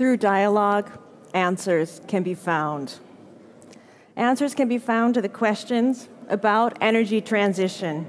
Through dialogue, answers can be found. Answers can be found to the questions about energy transition.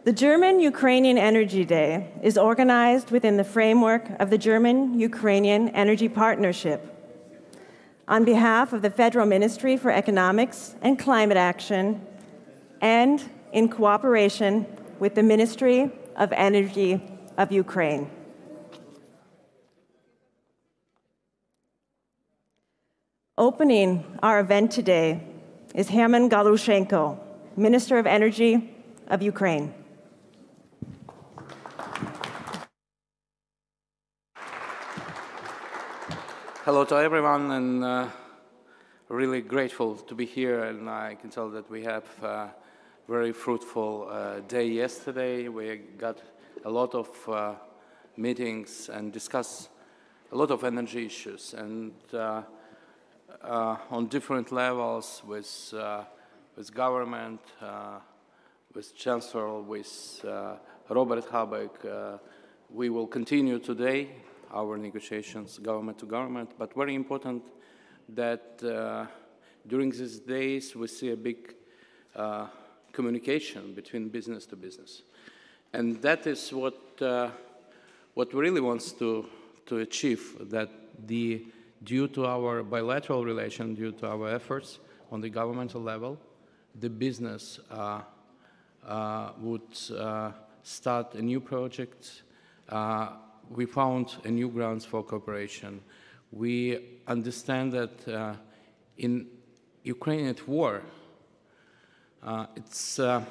The German-Ukrainian Energy Day is organized within the framework of the German-Ukrainian Energy Partnership. On behalf of the Federal Ministry for Economics and Climate Action, and in cooperation with the Ministry of Energy of Ukraine. Opening our event today is Herman Galushenko, Minister of Energy of Ukraine. Hello to everyone, and really grateful to be here. And I can tell that we have a very fruitful day yesterday. We got a lot of meetings and discussed a lot of energy issues, and on different levels with government, with Chancellor, with Robert Habeck. We will continue today our negotiations government to government, but very important that during these days we see a big communication between business to business. And that is what really wants to achieve, that due to our bilateral relation, due to our efforts on the governmental level, the business would start a new project. We found a new grounds for cooperation. We understand that in Ukrainian war, it's a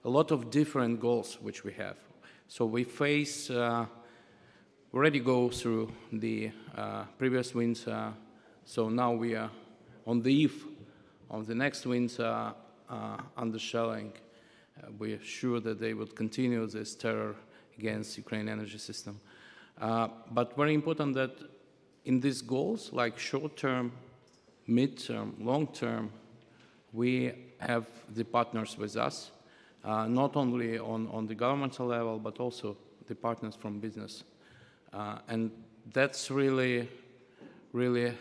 lot of different goals which we have. So we face already go through the previous winter, so now we are on the eve of the next winter under shelling. We are sure that they would continue this terror against Ukrainian energy system. But very important that in these goals, like short-term, mid-term, long-term, we have the partners with us, not only on the governmental level, but also the partners from business. And that's really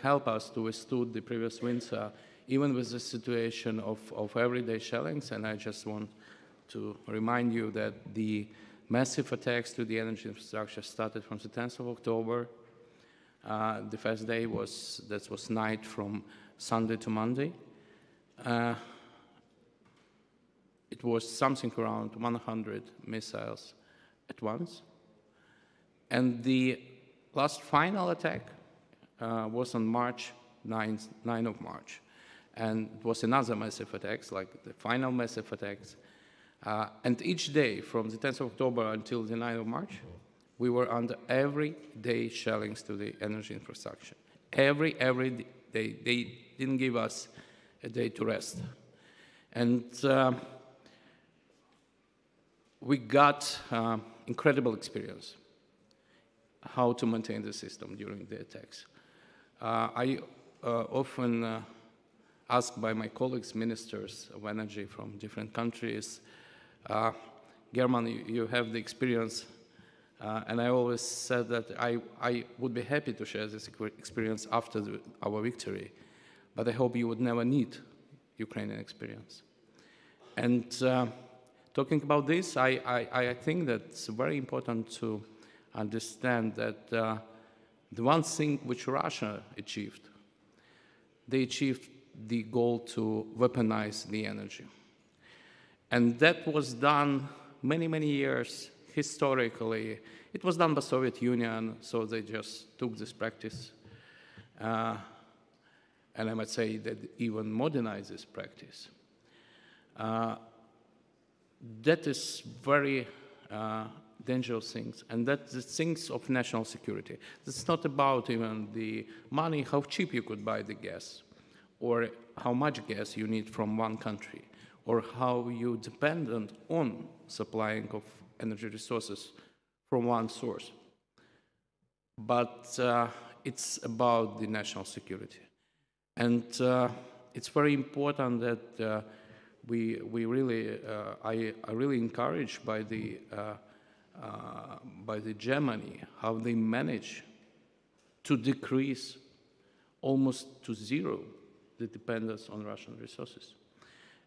helped us to withstand the previous winter, even with the situation of everyday shellings. And I just want to remind you that the massive attacks to the energy infrastructure started from the 10th of October. The first day was night from Sunday to Monday. It was something around 100 missiles at once. And the last final attack was on March 9th of March. And it was another massive attacks, like the final massive attacks. And each day, from the 10th of October until the 9th of March, we were under everyday shellings to the energy infrastructure. Every day. They didn't give us a day to rest. And we got incredible experience how to maintain the system during the attacks. I often asked by my colleagues, ministers of energy from different countries, German, you have the experience, and I always said that I would be happy to share this experience after our victory, but I hope you would never need Ukrainian experience. And talking about this, I think that it's very important to understand that the one thing which Russia achieved, they achieved the goal to weaponize the energy. And that was done many years historically. It was done by Soviet Union, so they just took this practice. And I might say that even modernized this practice. That is very dangerous things, and that's the things of national security. It's not about even the money, how cheap you could buy the gas, or how much gas you need from one country, or how you dependent on supplying of energy resources from one source. But it's about the national security. And it's very important that we really, I really encouraged by the Germany, how they manage to decrease almost to zero the dependence on Russian resources.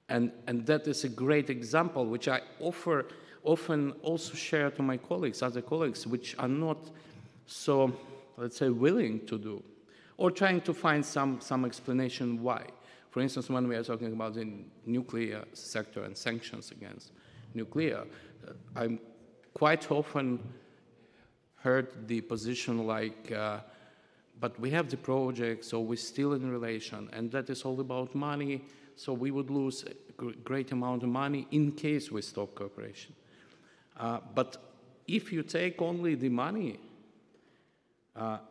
And that is a great example, which I often also share to my colleagues, other colleagues, which are not so, let's say, willing to do, or trying to find some explanation why. For instance, when we are talking about the nuclear sector and sanctions against nuclear, I'm quite often heard the position like, but we have the project, so we're still in relation, and that is all about money, so we would lose a great amount of money in case we stop cooperation. But if you take only the money,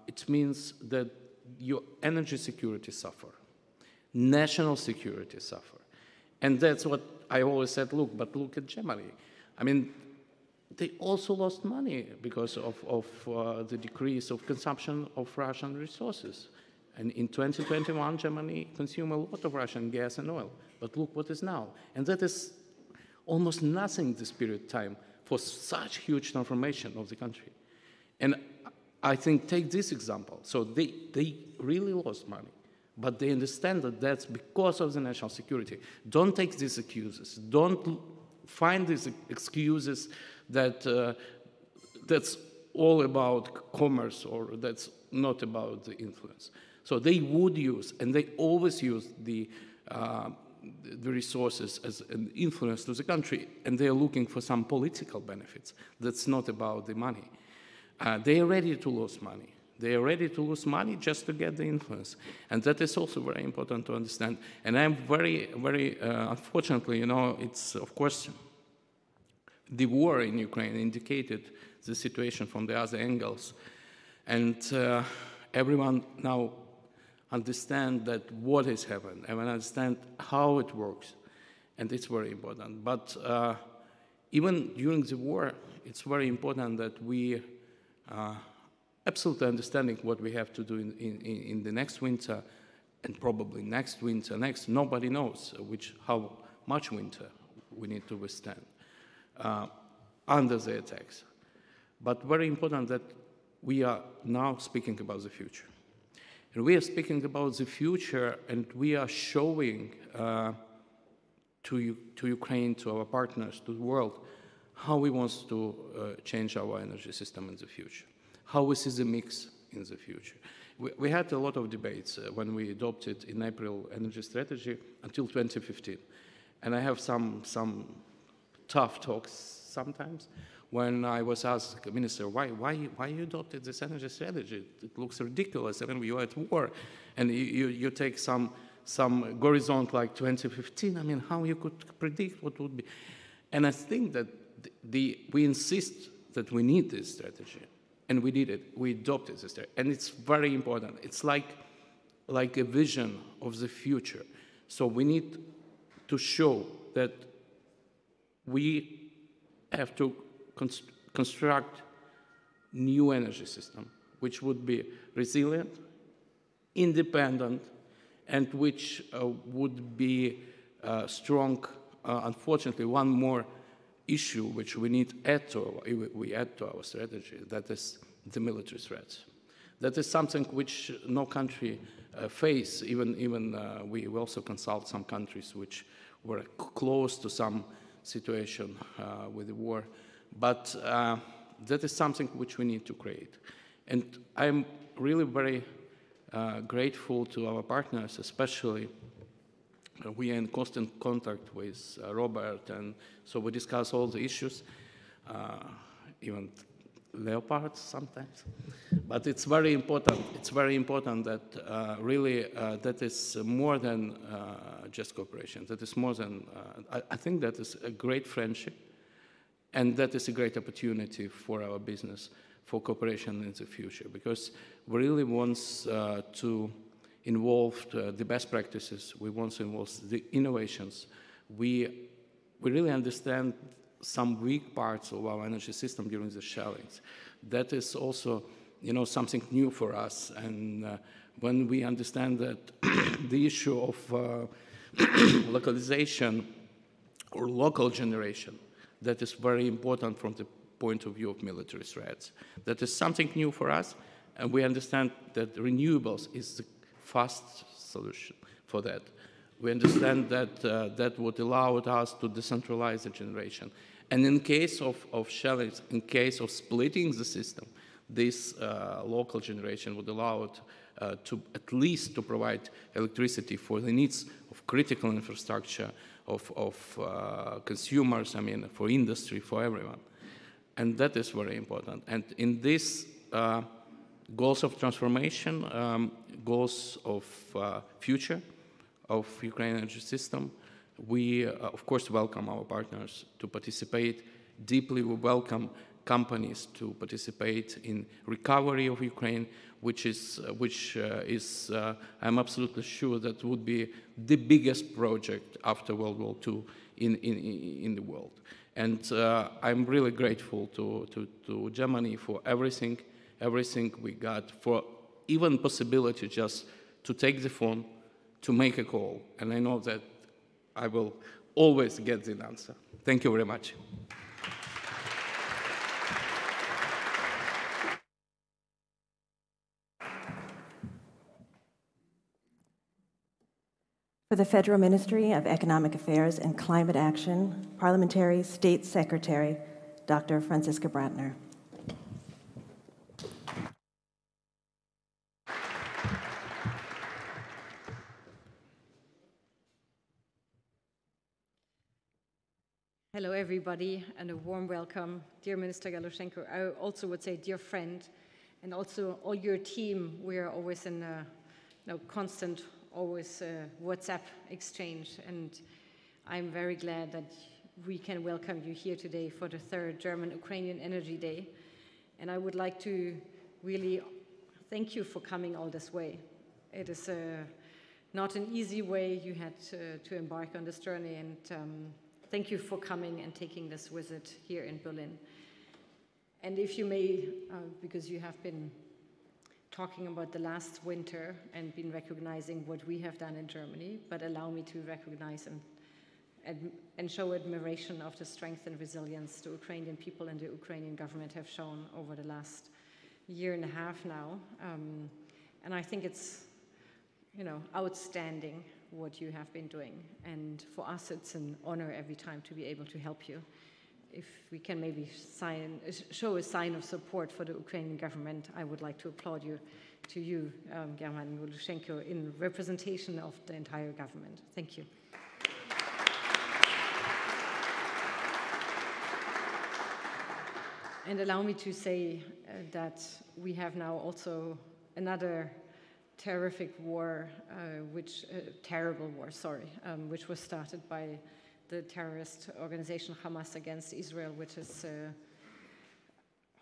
it means that your energy security suffer, national security suffer. And that's what I always said, look at Germany. I mean, they also lost money because of the decrease of consumption of Russian resources. And in 2021, Germany consumed a lot of Russian gas and oil. But look what is now. And that is almost nothing this period of time for such huge transformation of the country. And I think, take this example. So they really lost money, but they understand that that's because of the national security. Don't take these excuses. Don't find these excuses that that's all about commerce or that's not about the influence. So they would use, and they always use the resources as an influence to the country, and they're looking for some political benefits. That's not about the money. They are ready to lose money. They are ready to lose money just to get the influence. And that is also very important to understand. And I'm very unfortunately, it's, of course, the war in Ukraine indicated the situation from the other angles. And everyone now understand that what has happened, and understand how it works. And it's very important. But even during the war, it's very important that we absolutely understanding what we have to do in the next winter, and probably next winter, nobody knows how much winter we need to withstand under the attacks. But very important that we are now speaking about the future. And we are speaking about the future, and we are showing to Ukraine, to our partners, to the world, how we want to change our energy system in the future, how we see the mix in the future. We had a lot of debates when we adopted in April energy strategy until 2015. And I have some tough talks sometimes when I was asked, Minister, why you adopted this energy strategy? It looks ridiculous. I mean, you are at war, and you take some horizon like 2015. I mean, how you could predict what would be? And I think that we insist that we need this strategy, and we did it. We adopted this strategy, and it's very important. It's like a vision of the future. So we need to show that we have to construct new energy system, which would be resilient, independent, and which would be strong. Unfortunately, one more issue which we need add to our strategy, that is the military threats. That is something which no country face. Even we also consult some countries which were close to some situation with the war. But that is something which we need to create. And I'm really very grateful to our partners, especially we are in constant contact with Robert, and so we discuss all the issues, even leopards sometimes. But it's very important. It's very important that really that is more than just cooperation. That is more than. I think that is a great friendship, and that is a great opportunity for our business for cooperation in the future, because we really want to involve the best practices. We want to involve the innovations. We really understand some weak parts of our energy system during the shellings. That is also, something new for us. And when we understand that the issue of localization or local generation, that is very important from the point of view of military threats. That is something new for us, And we understand that renewables is the fast solution for that. We understand that that would allow us to decentralize the generation. And in case of shelling, in case of splitting the system, this local generation would allow it to at least to provide electricity for the needs of critical infrastructure, of consumers, I mean, for industry, for everyone. And that is very important. And in this goals of transformation, goals of future of Ukrainian energy system, we, of course, welcome our partners to participate deeply. We welcome companies to participate in recovery of Ukraine, which is I'm absolutely sure that would be the biggest project after World War II in the world. And I'm really grateful to Germany for everything we got, for even possibility just to take the phone, to make a call. And I know that I will always get the answer. Thank you very much. For the Federal Ministry of Economic Affairs and Climate Action, Parliamentary State Secretary, Dr. Franziska Brantner. Hello, everybody, and a warm welcome. Dear Minister Galushenko, I also would say dear friend, and also all your team. We are always in a constant, always WhatsApp exchange, and I'm very glad that we can welcome you here today for the 3rd German-Ukrainian Energy Day. And I would like to really thank you for coming all this way. It is not an easy way you had to embark on this journey, and thank you for coming and taking this visit here in Berlin. And if you may, because you have been talking about the last winter and been recognizing what we have done in Germany, but allow me to recognize and show admiration of the strength and resilience the Ukrainian people and the Ukrainian government have shown over the last year and a half now. And I think it's, outstanding what you have been doing. And for us, it's an honor every time to be able to help you. If we can maybe show a sign of support for the Ukrainian government, I would like to applaud you, German Galushenko, in representation of the entire government. Thank you. And allow me to say that we have now also another terrific war, terrible war, which was started by the terrorist organization Hamas against Israel, which is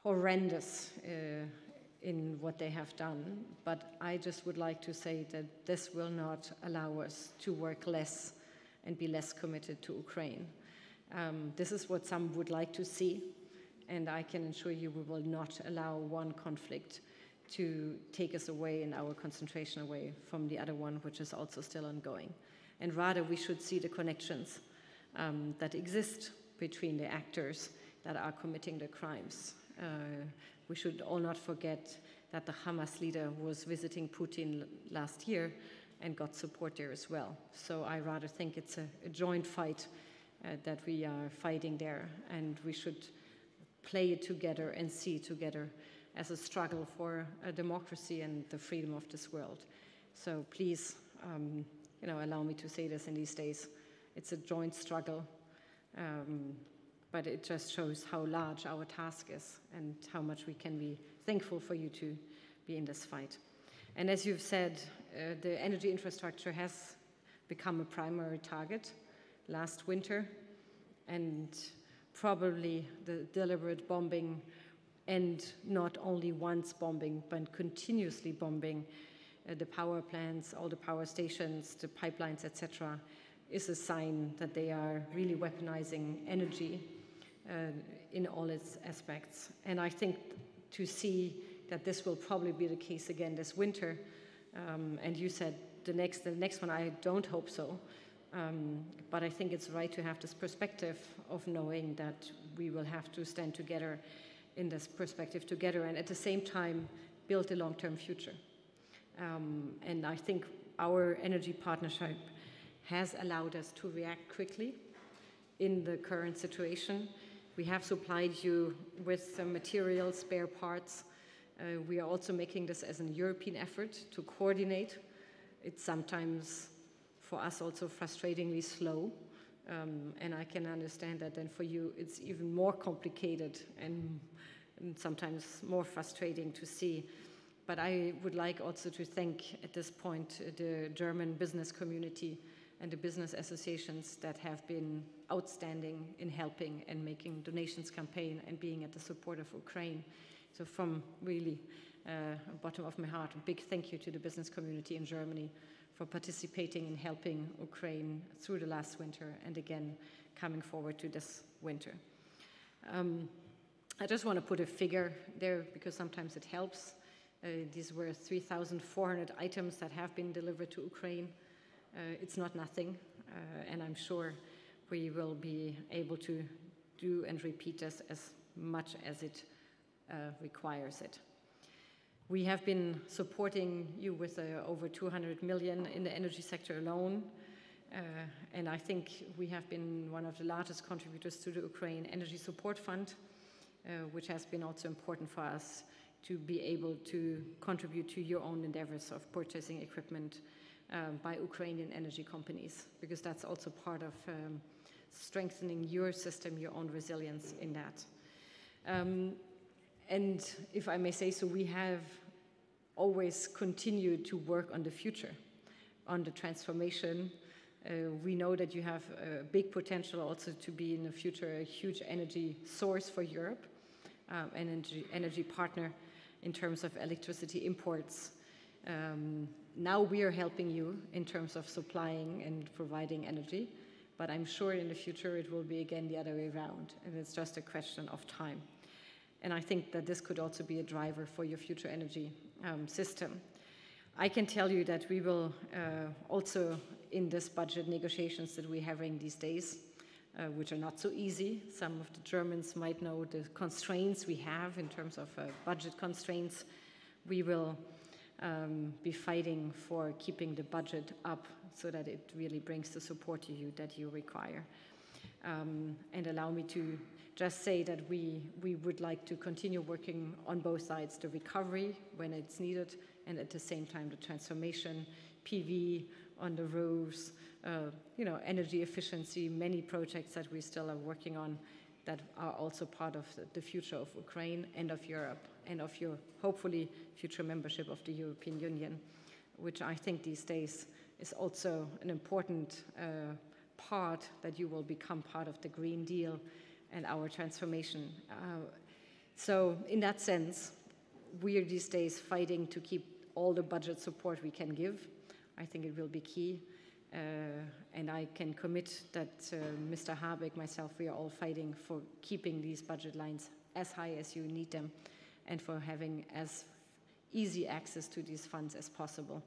horrendous in what they have done. But I just would like to say that this will not allow us to work less and be less committed to Ukraine. This is what some would like to see, and I can assure you we will not allow one conflict to take us away and our concentration away from the other one, which is also still ongoing. And rather, we should see the connections that exist between the actors that are committing the crimes. We should all not forget that the Hamas leader was visiting Putin last year and got support there as well. So I rather think it's a joint fight that we are fighting there, and we should play it together and see together as a struggle for a democracy and the freedom of this world. So please, allow me to say this in these days. It's a joint struggle, but it just shows how large our task is and how much we can be thankful for you to be in this fight. And as you've said, the energy infrastructure has become a primary target last winter, and probably the deliberate bombing, and not only once bombing, but continuously bombing the power plants, all the power stations, the pipelines, etc., is a sign that they are really weaponizing energy in all its aspects. And I think to see that this will probably be the case again this winter, and you said the next one, I don't hope so, but I think it's right to have this perspective of knowing that we will have to stand together in this perspective together, and at the same time build a long-term future. And I think our energy partnership has allowed us to react quickly in the current situation. We have supplied you with some materials, spare parts. We are also making this as a European effort to coordinate. It's sometimes, for us, also frustratingly slow. And I can understand that then for you, it's even more complicated and sometimes more frustrating to see. But I would like also to thank at this point the German business community and the business associations that have been outstanding in helping and making donations campaign and being at the support of Ukraine. So from really bottom of my heart, a big thank you to the business community in Germany for participating in helping Ukraine through the last winter and again coming forward to this winter. I just want to put a figure there because sometimes it helps. These were 3,400 items that have been delivered to Ukraine. It's not nothing, and I'm sure we will be able to do and repeat this as much as it requires it. We have been supporting you with over 200 million in the energy sector alone, and I think we have been one of the largest contributors to the Ukraine Energy Support Fund, which has been also important for us to be able to contribute to your own endeavors of purchasing equipment by Ukrainian energy companies, because that's also part of strengthening your system, your own resilience in that. And if I may say so, we have always continued to work on the future, on the transformation. We know that you have a big potential also to be in the future a huge energy source for Europe, an energy partner in terms of electricity imports. Now we are helping you in terms of supplying and providing energy, but I'm sure in the future it will be again the other way around, and it's just a question of time. And I think that this could also be a driver for your future energy system. I can tell you that we will also, in this budget negotiations that we're having these days, which are not so easy. Some of the Germans might know the constraints we have in terms of budget constraints. We will be fighting for keeping the budget up so that it really brings the support to you that you require. And allow me to just say that we would like to continue working on both sides, the recovery when it's needed, and at the same time the transformation, PV on the roofs, energy efficiency, many projects that we still are working on that are also part of the future of Ukraine and of Europe and of your, hopefully, future membership of the European Union, which I think these days is also an important part that you will become part of the Green Deal and our transformation. So in that sense, we are these days fighting to keep all the budget support we can give. I think it will be key. And I can commit that Mr. Habeck, myself, we are all fighting for keeping these budget lines as high as you need them and for having as easy access to these funds as possible.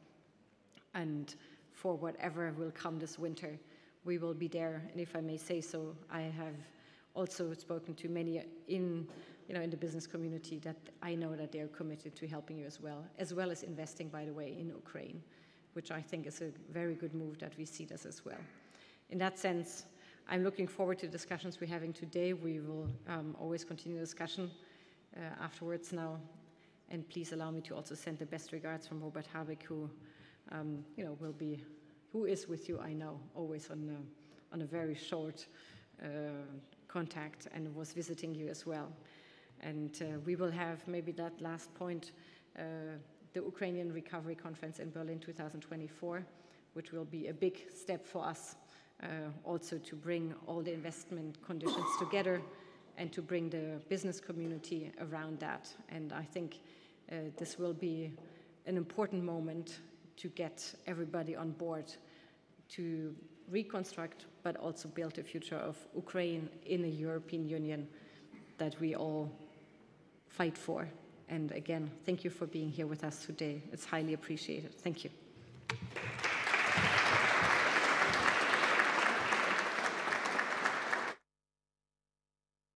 And for whatever will come this winter, we will be there. And if I may say so, I have also spoken to many in the business community that I know that they are committed to helping you as well as investing, by the way, in Ukraine, which I think is a very good move that we see this as well. In that sense, I'm looking forward to the discussions we're having today. We will always continue the discussion afterwards now. And please allow me to also send the best regards from Robert Habeck, who who is with you, I know, always on a very short contact and was visiting you as well. And we will have maybe that last point, the Ukrainian Recovery Conference in Berlin 2024, which will be a big step for us also to bring all the investment conditions together and to bring the business community around that. And I think this will be an important moment to get everybody on board to reconstruct, but also build the future of Ukraine in a European Union that we all fight for. And again, thank you for being here with us today. It's highly appreciated. Thank you.